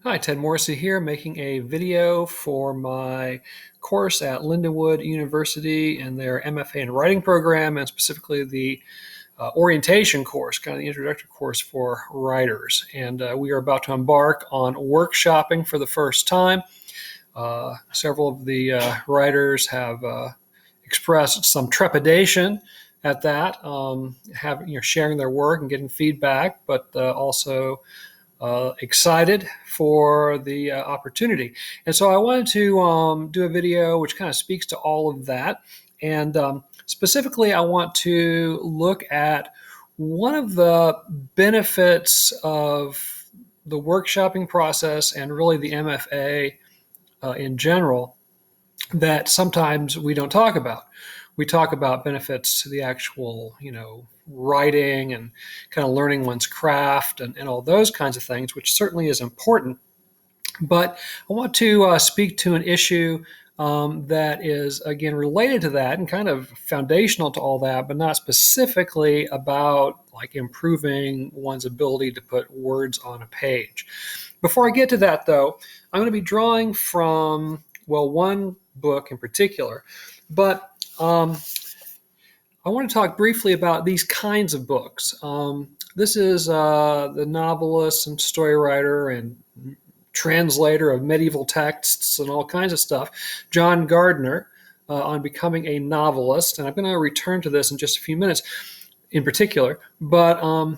Hi, Ted Morrissey here, making a video for my course at Lindenwood University in their MFA in writing program, and specifically the orientation course, kind of the introductory course for writers. And we are about to embark on workshopping for the first time. Several of the writers have expressed some trepidation at that, sharing their work and getting feedback, but also excited for the opportunity. And so I wanted to do a video which kind of speaks to all of that. And specifically, I want to look at one of the benefits of the workshopping process and really the MFA in general that sometimes we don't talk about. We talk about benefits to the actual, writing and kind of learning one's craft and all those kinds of things, which certainly is important. But I want to speak to an issue that is, again, related to that and kind of foundational to all that, but not specifically about like improving one's ability to put words on a page. Before I get to that, though, I'm going to be drawing from, well, one book in particular, but I want to talk briefly about these kinds of books. This is the novelist and story writer and translator of medieval texts and all kinds of stuff, John Gardner, on becoming a novelist. And I'm going to return to this in just a few minutes in particular. But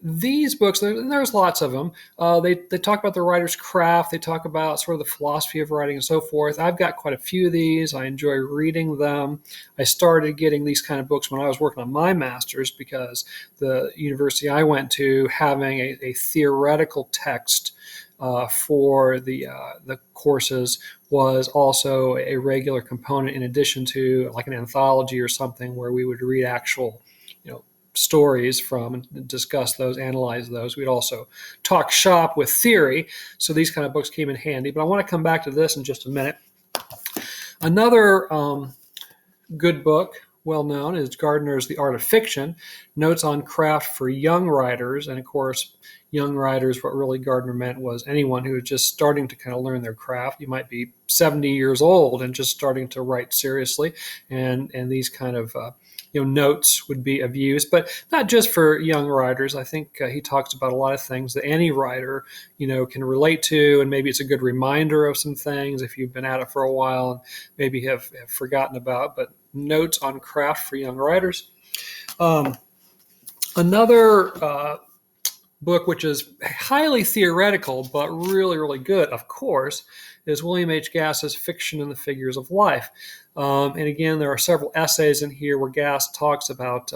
these books, there's lots of them. They talk about the writer's craft. They talk about sort of the philosophy of writing and so forth. I've got quite a few of these. I enjoy reading them. I started getting these kind of books when I was working on my master's because the university I went to having a theoretical text for the courses was also a regular component in addition to like an anthology or something where we would read actual, stories from and discuss those, analyze those. We'd also talk shop with theory. So these kind of books came in handy. But I want to come back to this in just a minute. Another good book, well known, is Gardner's The Art of Fiction, Notes on Craft for Young Writers. And of course, young writers, what really Gardner meant was anyone who was just starting to kind of learn their craft. You might be 70 years old and just starting to write seriously. And these kind of notes would be of use, but not just for young writers. I think he talks about a lot of things that any writer, can relate to, and maybe it's a good reminder of some things if you've been at it for a while and maybe have forgotten about, but notes on craft for young writers. Another book, which is highly theoretical, but really, really good, of course, is William H. Gass's Fiction and the Figures of Life. And again, there are several essays in here where Gass talks about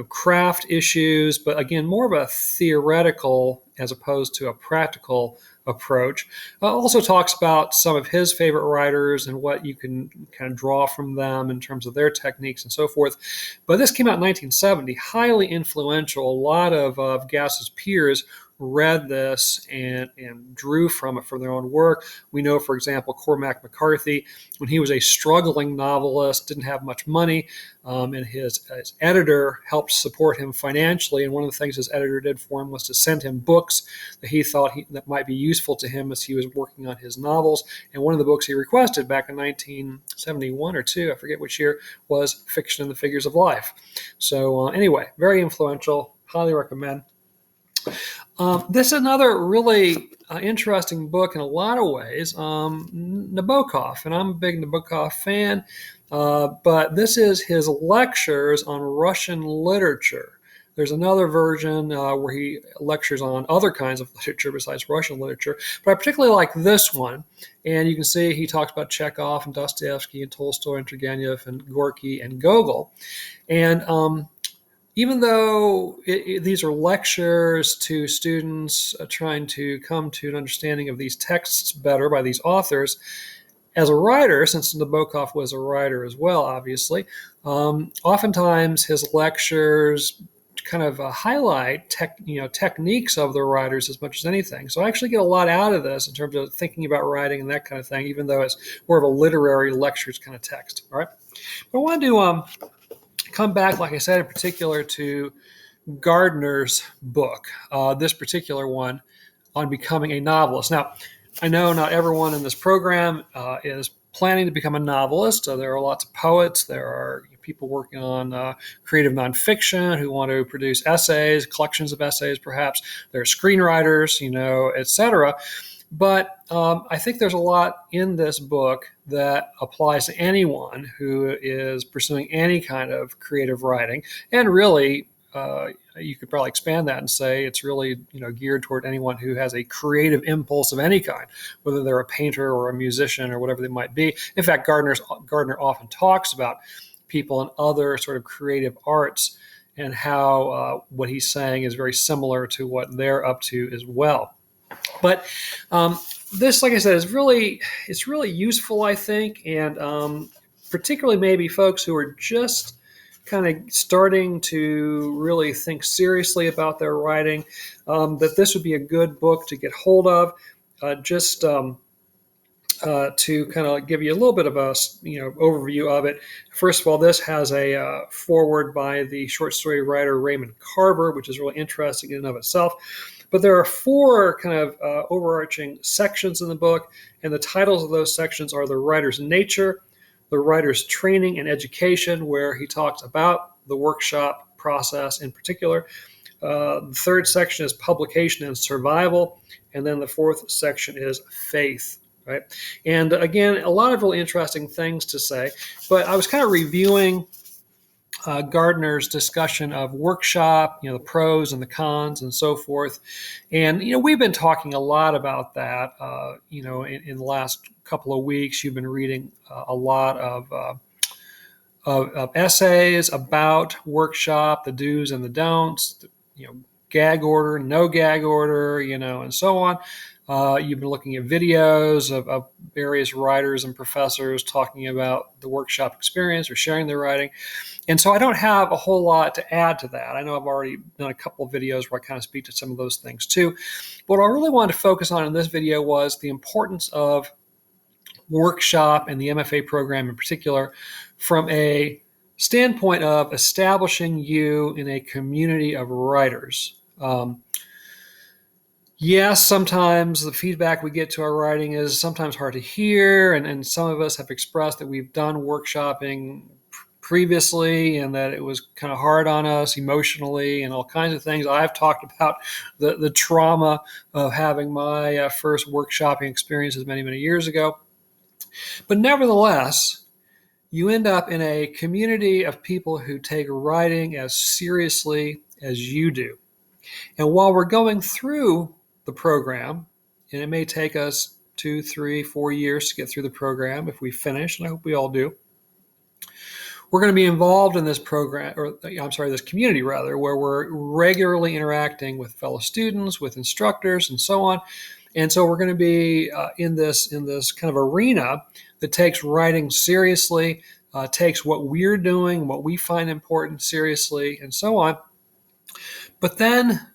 craft issues, but again, more of a theoretical as opposed to a practical approach. Also talks about some of his favorite writers and what you can kind of draw from them in terms of their techniques and so forth. But this came out in 1970, highly influential. A lot of Gass's peers read this and drew from it for their own work. We know, for example, Cormac McCarthy, when he was a struggling novelist, didn't have much money, and his editor helped support him financially. And one of the things his editor did for him was to send him books that he thought that might be useful to him as he was working on his novels. And one of the books he requested back in 1971 or 2, I forget which year, was Fiction and the Figures of Life. So anyway, very influential, highly recommend. This is another really interesting book in a lot of ways, Nabokov, and I'm a big Nabokov fan, but this is his lectures on Russian literature. There's another version where he lectures on other kinds of literature besides Russian literature, but I particularly like this one, and you can see he talks about Chekhov and Dostoevsky and Tolstoy and Turgenev and Gorky and Gogol, and even though these are lectures to students trying to come to an understanding of these texts better by these authors, as a writer, since Nabokov was a writer as well, obviously, oftentimes his lectures kind of highlight techniques of the writers as much as anything. So I actually get a lot out of this in terms of thinking about writing and that kind of thing, even though it's more of a literary lectures kind of text. All right, but I wanted to come back, like I said, in particular to Gardner's book, this particular one, on becoming a novelist. Now, I know not everyone in this program is planning to become a novelist. There are lots of poets. There are people working on creative nonfiction who want to produce essays, collections of essays, perhaps. There are screenwriters, etc. But I think there's a lot in this book that applies to anyone who is pursuing any kind of creative writing, and really, you could probably expand that and say it's really geared toward anyone who has a creative impulse of any kind, whether they're a painter or a musician or whatever they might be. In fact, Gardner often talks about people in other sort of creative arts and how what he's saying is very similar to what they're up to as well. But this, like I said, it's really useful, I think, and particularly maybe folks who are just kind of starting to really think seriously about their writing, that this would be a good book to get hold of. Just to kind of give you a little bit of a overview of it. First of all, this has a foreword by the short story writer Raymond Carver, which is really interesting in and of itself. But there are 4 kind of overarching sections in the book, and the titles of those sections are The Writer's Nature, The Writer's Training and Education, where he talks about the workshop process in particular. The 3rd section is Publication and Survival, and then the 4th section is Faith. Right. And again, a lot of really interesting things to say, but I was kind of reviewing Gardner's discussion of workshop, the pros and the cons and so forth. And, we've been talking a lot about that, in the last couple of weeks. You've been reading a lot of essays about workshop, the do's and the don'ts, gag order, no gag order, and so on. You've been looking at videos of various writers and professors talking about the workshop experience or sharing their writing. And so I don't have a whole lot to add to that. I know I've already done a couple of videos where I kind of speak to some of those things too. But what I really wanted to focus on in this video was the importance of workshop and the MFA program in particular from a standpoint of establishing you in a community of writers. Yes, sometimes the feedback we get to our writing is sometimes hard to hear, and some of us have expressed that we've done workshopping previously and that it was kind of hard on us emotionally and all kinds of things. I've talked about the trauma of having my first workshopping experiences many, many years ago. But nevertheless, you end up in a community of people who take writing as seriously as you do. And while we're going through the program, and it may take us 2, 3, 4 years to get through the program if we finish, and I hope we all do, we're going to be involved in this program, this community rather, where we're regularly interacting with fellow students, with instructors, and so on. And so we're going to be in this kind of arena that takes writing seriously, takes what we're doing, what we find important seriously, and so on. But then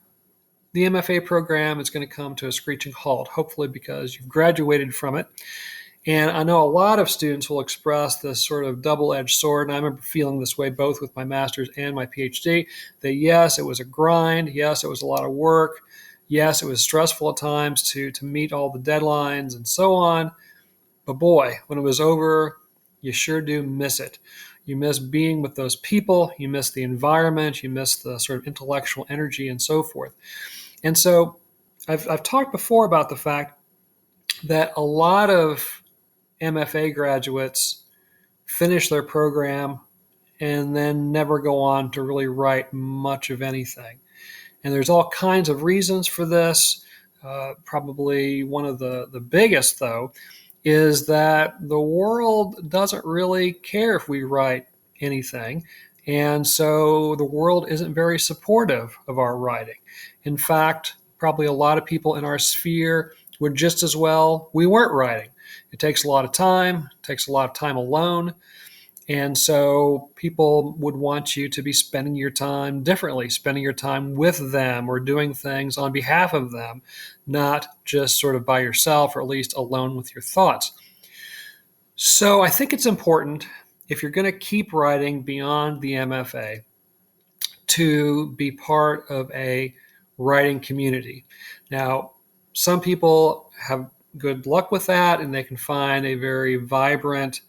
the MFA program is going to come to a screeching halt, hopefully because you've graduated from it. And I know a lot of students will express this sort of double-edged sword, and I remember feeling this way both with my master's and my PhD, that yes, it was a grind, yes, it was a lot of work, yes, it was stressful at times to meet all the deadlines and so on, but boy, when it was over, you sure do miss it. You miss being with those people, you miss the environment, you miss the sort of intellectual energy and so forth. And so I've talked before about the fact that a lot of MFA graduates finish their program and then never go on to really write much of anything. And there's all kinds of reasons for this. Probably one of the biggest, though, is that the world doesn't really care if we write anything. And so the world isn't very supportive of our writing. In fact, probably a lot of people in our sphere would just as well we weren't writing. It takes a lot of time, it takes a lot of time alone. And so people would want you to be spending your time differently, spending your time with them or doing things on behalf of them, not just sort of by yourself or at least alone with your thoughts. So I think it's important, if you're going to keep writing beyond the MFA, to be part of a writing community. Now, Some people have good luck with that, and they can find a very vibrant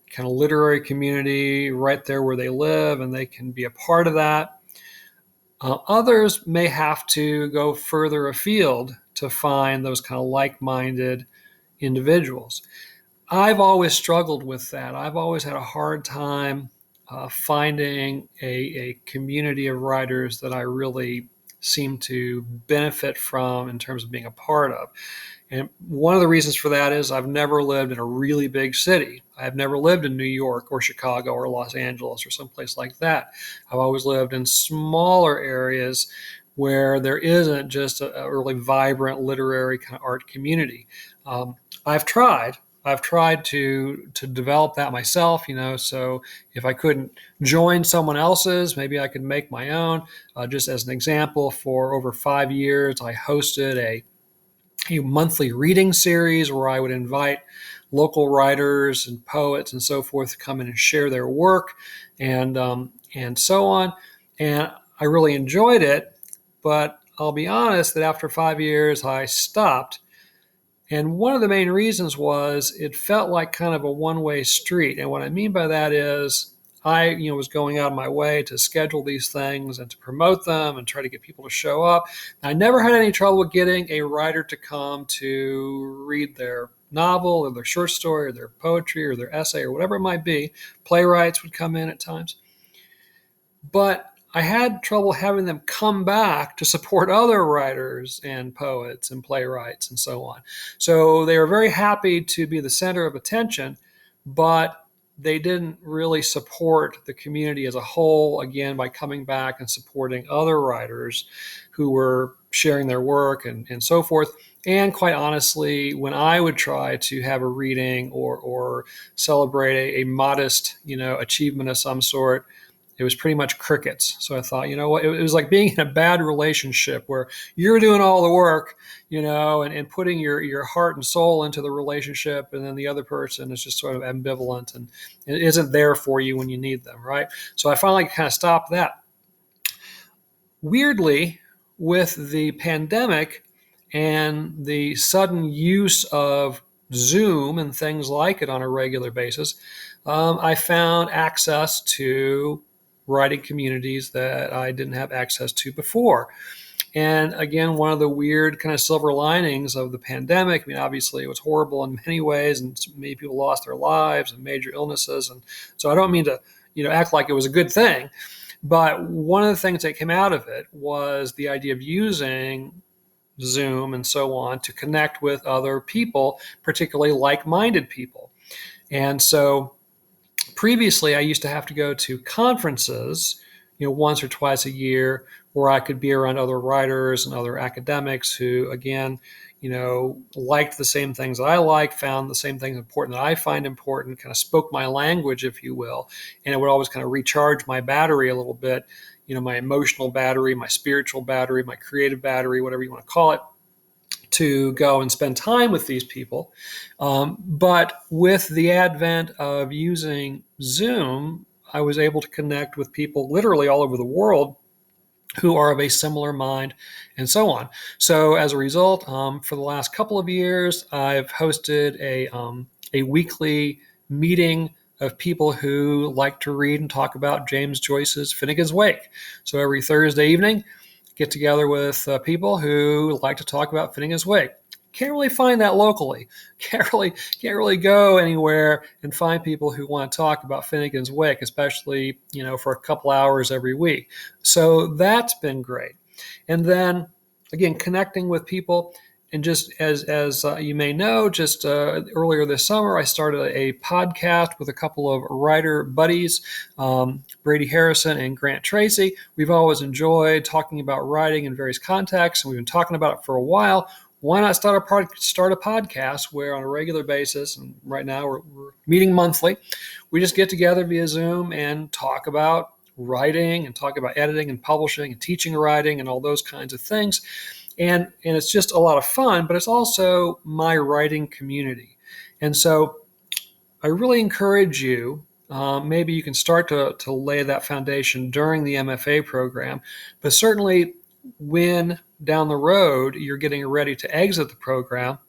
kind of literary community right there where they live, and they can be a part of that. Others may have to go further afield to find those kind of like-minded individuals. I've always struggled with that. I've always had a hard time finding a community of writers that I really seem to benefit from in terms of being a part of. And one of the reasons for that is I've never lived in a really big city. I've never lived in New York or Chicago or Los Angeles or someplace like that. I've always lived in smaller areas where there isn't just a really vibrant literary kind of art community. I've tried. I've tried to develop that myself, so if I couldn't join someone else's, maybe I could make my own. Just as an example, for over 5 years, I hosted a monthly reading series where I would invite local writers and poets and so forth to come in and share their work and so on. And I really enjoyed it, but I'll be honest that after 5 years, I stopped. And one of the main reasons was it felt like kind of a one-way street. And what I mean by that is I, was going out of my way to schedule these things and to promote them and try to get people to show up. I never had any trouble getting a writer to come to read their novel or their short story or their poetry or their essay or whatever it might be. Playwrights would come in at times. But I had trouble having them come back to support other writers and poets and playwrights and so on. So they were very happy to be the center of attention, but they didn't really support the community as a whole, again, by coming back and supporting other writers who were sharing their work and so forth. And quite honestly, when I would try to have a reading or celebrate a modest, achievement of some sort, it was pretty much crickets. So I thought, what, it was like being in a bad relationship where you're doing all the work, and putting your heart and soul into the relationship, and then the other person is just sort of ambivalent and it isn't there for you when you need them, right? So I finally kind of stopped that. Weirdly, with the pandemic and the sudden use of Zoom and things like it on a regular basis, I found access to writing communities that I didn't have access to before. And again, one of the weird kind of silver linings of the pandemic, obviously it was horrible in many ways, and many people lost their lives and major illnesses. And so I don't mean to, act like it was a good thing. But one of the things that came out of it was the idea of using Zoom and so on to connect with other people, particularly like-minded people. And so previously, I used to have to go to conferences, once or twice a year, where I could be around other writers and other academics who, again, liked the same things that I like, found the same things important that I find important, kind of spoke my language, if you will, and it would always kind of recharge my battery a little bit, my emotional battery, my spiritual battery, my creative battery, whatever you want to call it, to go and spend time with these people. But with the advent of using Zoom, I was able to connect with people literally all over the world who are of a similar mind and so on. So as a result, for the last couple of years, I've hosted a weekly meeting of people who like to read and talk about James Joyce's Finnegan's Wake. So every Thursday evening, get together with people who like to talk about Finnegan's Wake. Can't really find that locally. Can't really go anywhere and find people who want to talk about Finnegan's Wake, especially, for a couple hours every week. So that's been great. And then again, connecting with people. And just as you may know, just earlier this summer, I started a podcast with a couple of writer buddies, Brady Harrison and Grant Tracy. We've always enjoyed talking about writing in various contexts, and we've been talking about it for a while. Why not start a podcast where on a regular basis, and right now we're meeting monthly, we just get together via Zoom and talk about writing and talk about editing and publishing and teaching writing and all those kinds of things. And it's just a lot of fun, but it's also my writing community. And so I really encourage you, maybe you can start to lay that foundation during the MFA program, but certainly when down the road you're getting ready to exit the program,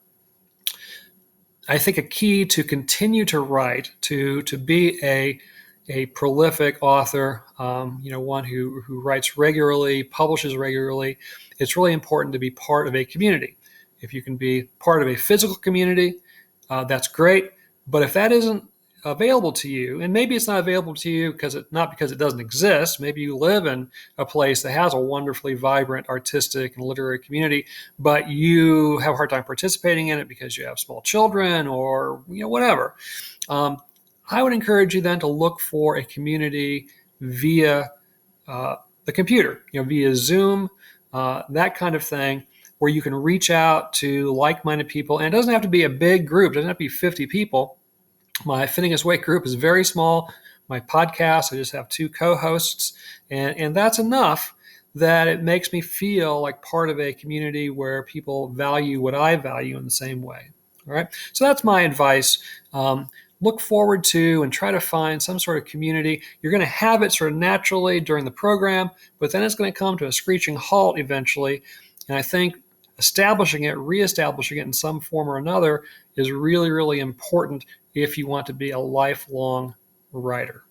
I think a key to continue to write, to be a prolific author, one who writes regularly, publishes regularly, it's really important to be part of a community. If you can be part of a physical community, that's great. But if that isn't available to you, and maybe it's not available to you not because it doesn't exist, maybe you live in a place that has a wonderfully vibrant artistic and literary community, but you have a hard time participating in it because you have small children or whatever. I would encourage you then to look for a community via the computer, via Zoom, that kind of thing, where you can reach out to like-minded people. And it doesn't have to be a big group. It doesn't have to be 50 people. My Fitting His Weight group is very small. My podcast, I just have 2 co-hosts, and that's enough that it makes me feel like part of a community where people value what I value in the same way. All right. So that's my advice. Look forward to and try to find some sort of community. You're going to have it sort of naturally during the program, but then it's going to come to a screeching halt eventually. And I think reestablishing it in some form or another is really, really important if you want to be a lifelong writer.